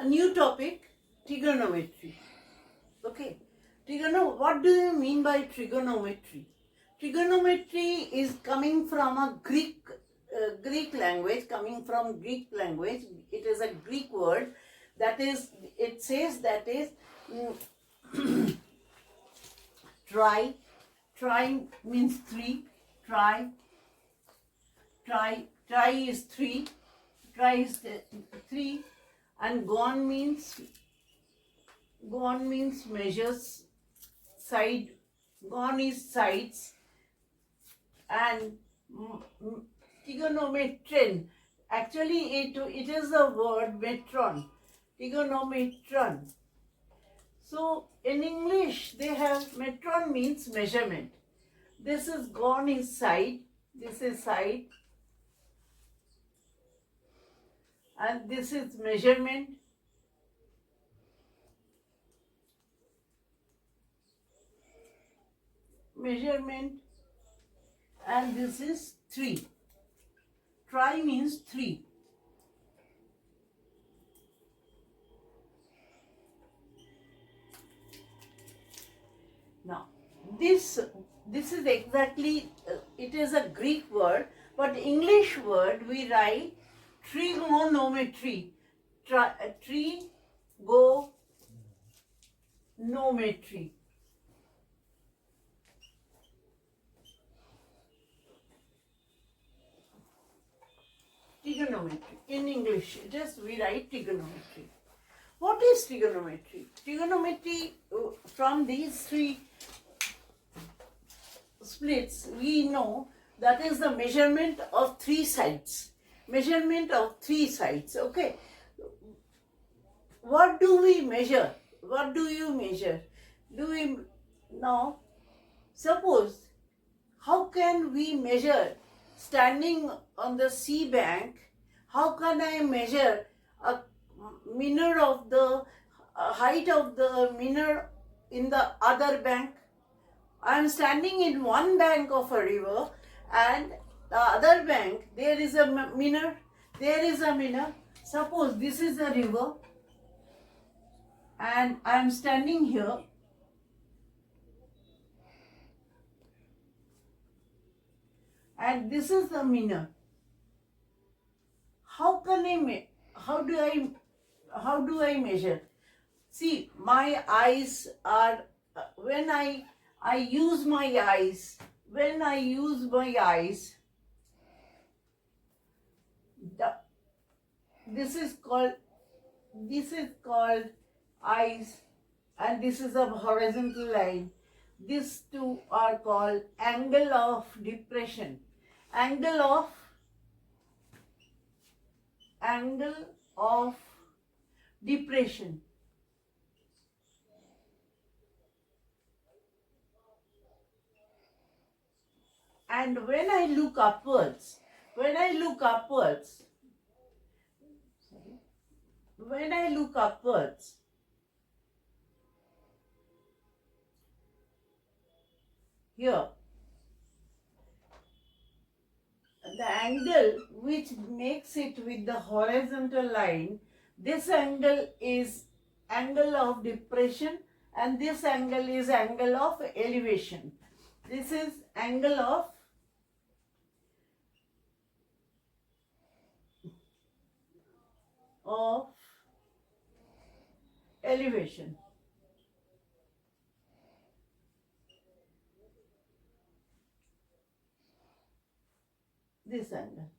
new topic, trigonometry. Okay, what do you mean by trigonometry? Trigonometry is coming from a Greek language, It is a Greek word that is, it says that is try. Try means three. Try is three. Try is three, and gone means measures, side. Gone is sides, and trigonometron. Actually, it is the word metron. Trigonometron. So in English, they have metron means measurement. This is gone is side. This is side. And this is measurement. And this is 3. Try means 3. Now, this is exactly, it is a Greek word, but English word we write trigonometry. Trigonometry. Trigonometry. In English, we write trigonometry. What is trigonometry? Trigonometry, from these 3 splits, we know that is the measurement of 3 sides. Okay. What do we measure? What do you measure? Now, suppose, how can we measure standing on the sea bank? How can I measure a minor of the height of the minor in the other bank? I am standing in one bank of a river, and the other bank, there is a minor. Suppose this is a river, and I am standing here. And this is the minor. How do I measure? See, my eyes are, when I use my eyes, this is called eyes, and this is a horizontal line. These two are called angle of depression. Angle of depression. And when I look upwards, here, the angle which makes it with the horizontal line, this angle is angle of depression, and this angle is angle of elevation. This is angle of elevation. This angle.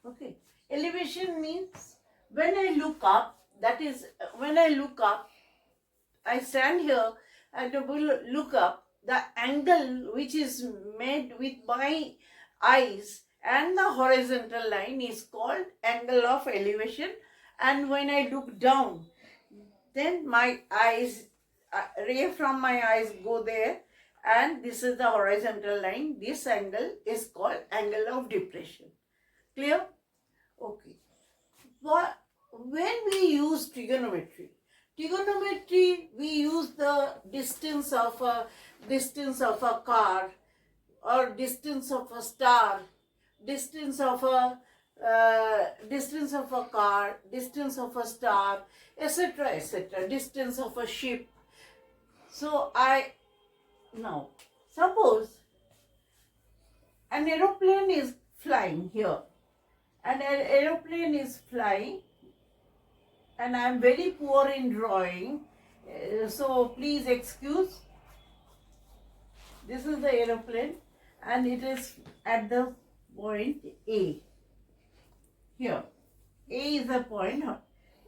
Okay. Elevation means when I look up, I stand here and will look up, the angle which is made with my eyes and the horizontal line is called angle of elevation. And when I look down, then my eyes, ray from my eyes go there, and this is the horizontal line. This angle is called angle of depression. Clear? Okay. When we use trigonometry, we use the distance of a car, or distance of a star, distance of a distance of a car, distance of a star, etc., etc., distance of a ship. So now suppose an aeroplane is flying here, and an aeroplane is flying, and I am very poor in drawing, so please excuse. This is the aeroplane, and it is at the point A. Here, A is the point,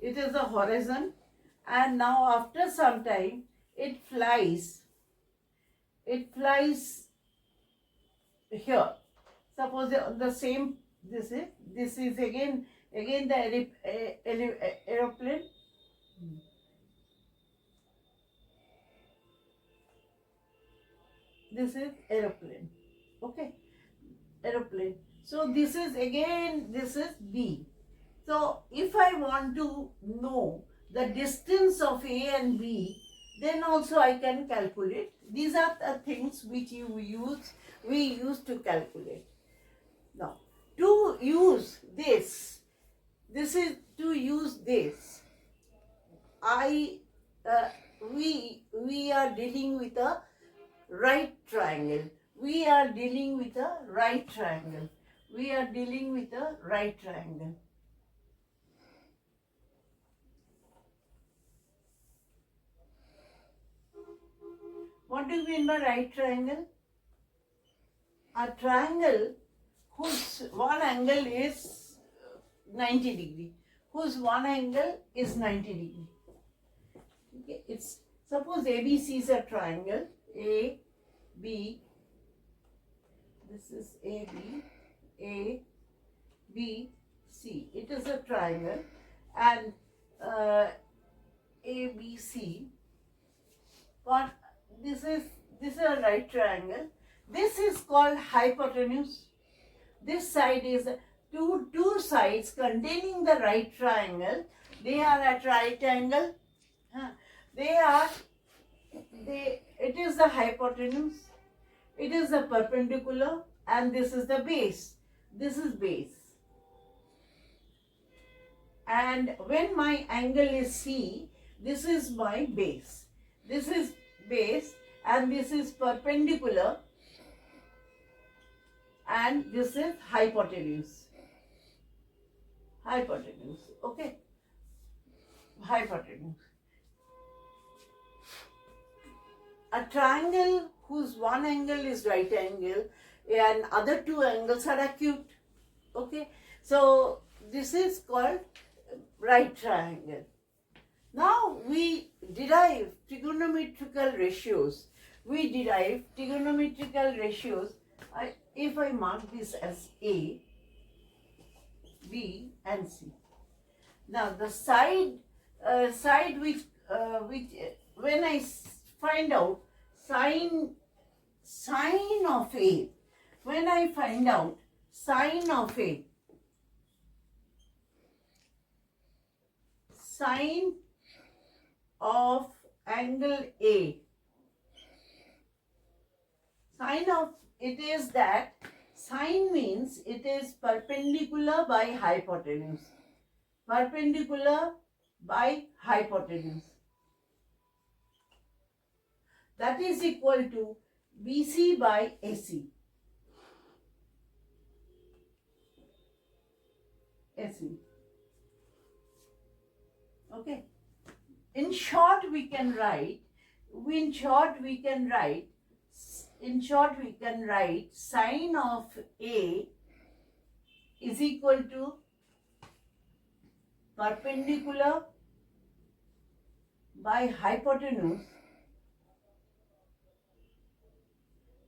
it is the horizon, and now after some time it flies here. Suppose the same, this is again the aeroplane. This is aeroplane. Okay, aeroplane. So this is B. So if I want to know the distance of A and B, then also I can calculate. These are the things which we use to calculate. Now, to use this is to use this. We are dealing with a right triangle. We are dealing with a right triangle. We are dealing with a right triangle. What do you mean by right triangle? A triangle whose one angle is 90 degree. Whose one angle is 90 degree. Okay, it's suppose ABC is a triangle. A, B, this is A, B, C. It is a triangle, and A, B, C. But this is a right triangle. This is called hypotenuse. This side is two sides containing the right triangle. They are at right angle. It is the hypotenuse, it is the perpendicular, and this is the base. This is base. And when my angle is C, this is my base. This is base, and this is perpendicular, and this is hypotenuse. Hypotenuse, okay? Hypotenuse. A triangle whose one angle is right angle and other two angles are acute. Okay, so this is called right triangle. Now we derive trigonometrical ratios. If I mark this as A, B and C. Now the side which when I find out sine of A, when I find out sine of A, sine of angle A, sine of it is that sine means it is perpendicular by hypotenuse. Perpendicular by hypotenuse. That is equal to BC by AC. AC. Okay. In short, we can write sine of A is equal to perpendicular by hypotenuse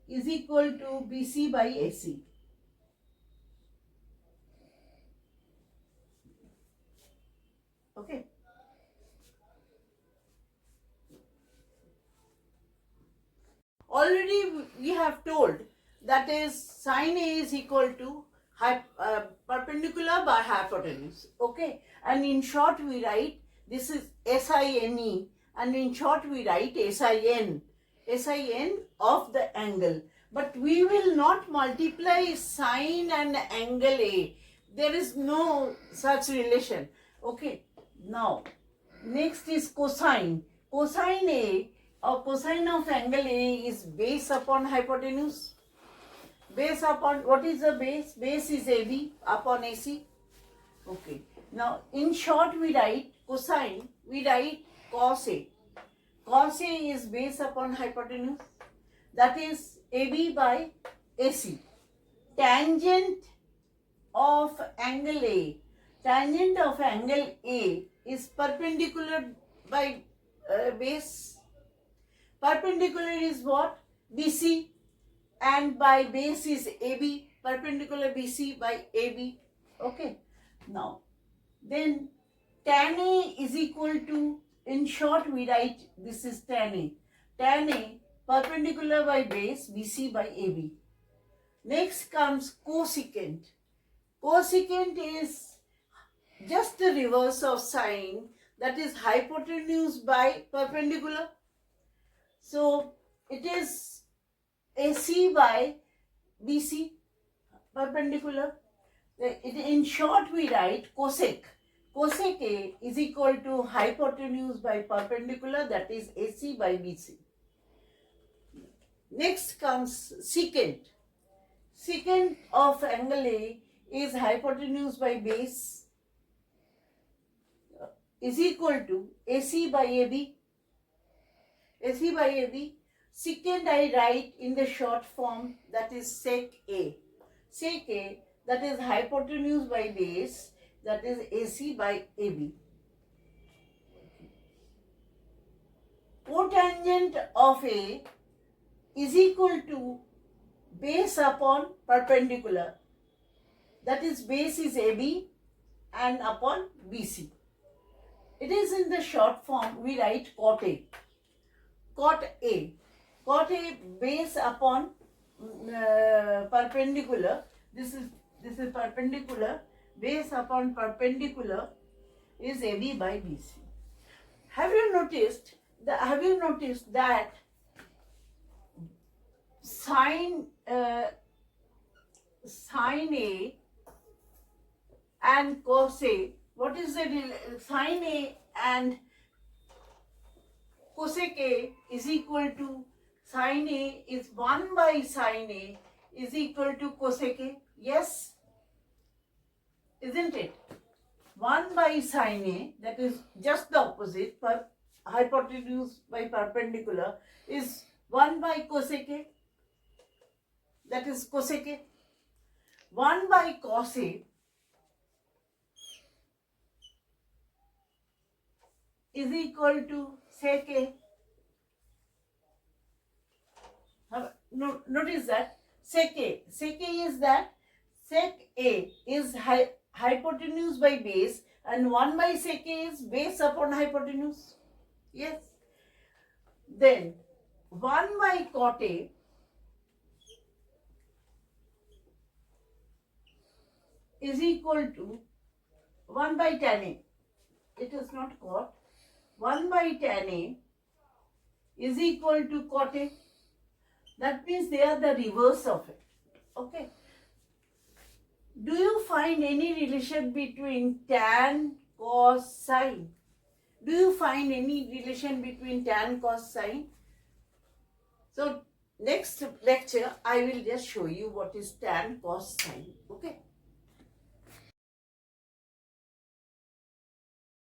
is equal to BC by AC. Okay. Already we have told that is sine A is equal to perpendicular by hypotenuse. Okay. And in short we write this is SINE, and in short we write SIN of the angle. But we will not multiply sine and angle A. there is no such relation. Okay, now next is cosine. Cosine A or cosine of angle A is base upon hypotenuse. Base upon, what is the base? Base is AB upon AC. Okay, now in short we write cosine, we write cos A. Cos A is base upon hypotenuse, that is AB by AC. Tangent of angle A, tangent of angle A is perpendicular by base. Perpendicular is what? BC, and by base is AB, perpendicular BC by AB. Okay, now then tan A is equal to, in short we write this is tan A. Tan A perpendicular by base BC by AB. Next comes cosecant. Cosecant is just the reverse of sine, that is hypotenuse by perpendicular. So it is AC by BC, perpendicular. In short we write cosec. Cosec A is equal to hypotenuse by perpendicular, that is AC by BC. Next comes secant. Secant of angle A is hypotenuse by base is equal to AC by AB. AC by AB. Secant I write in the short form, that is sec A. Sec A, that is hypotenuse by base, that is AC by AB. Cotangent of A is equal to base upon perpendicular, that is base is AB and upon BC. It is in the short form, we write cot A. Cot A. Cot A base upon perpendicular. This is perpendicular. Base upon perpendicular is AB by BC. Have you noticed that sine A and cos A, what is the sine A and cosec A is equal to, sine A is 1 by sine A is equal to cosec A. Yes, isn't it? 1 by sine A, that is just the opposite, per hypotenuse by perpendicular, is 1 by cosec A, that is cosec A. 1 by cos A is equal to sec A. Notice that sec A is that sec A is hypotenuse by base, and 1 by sec A is base upon hypotenuse. Yes. Then 1 by cot A is equal to 1 by tan A. It is not cot. 1 by tan A is equal to cot A. That means they are the reverse of it. Okay. Do you find any relation between tan, cos, sine? Do you find any relation between tan, cos, sine? So next lecture I will just show you what is tan, cos, sine. Okay.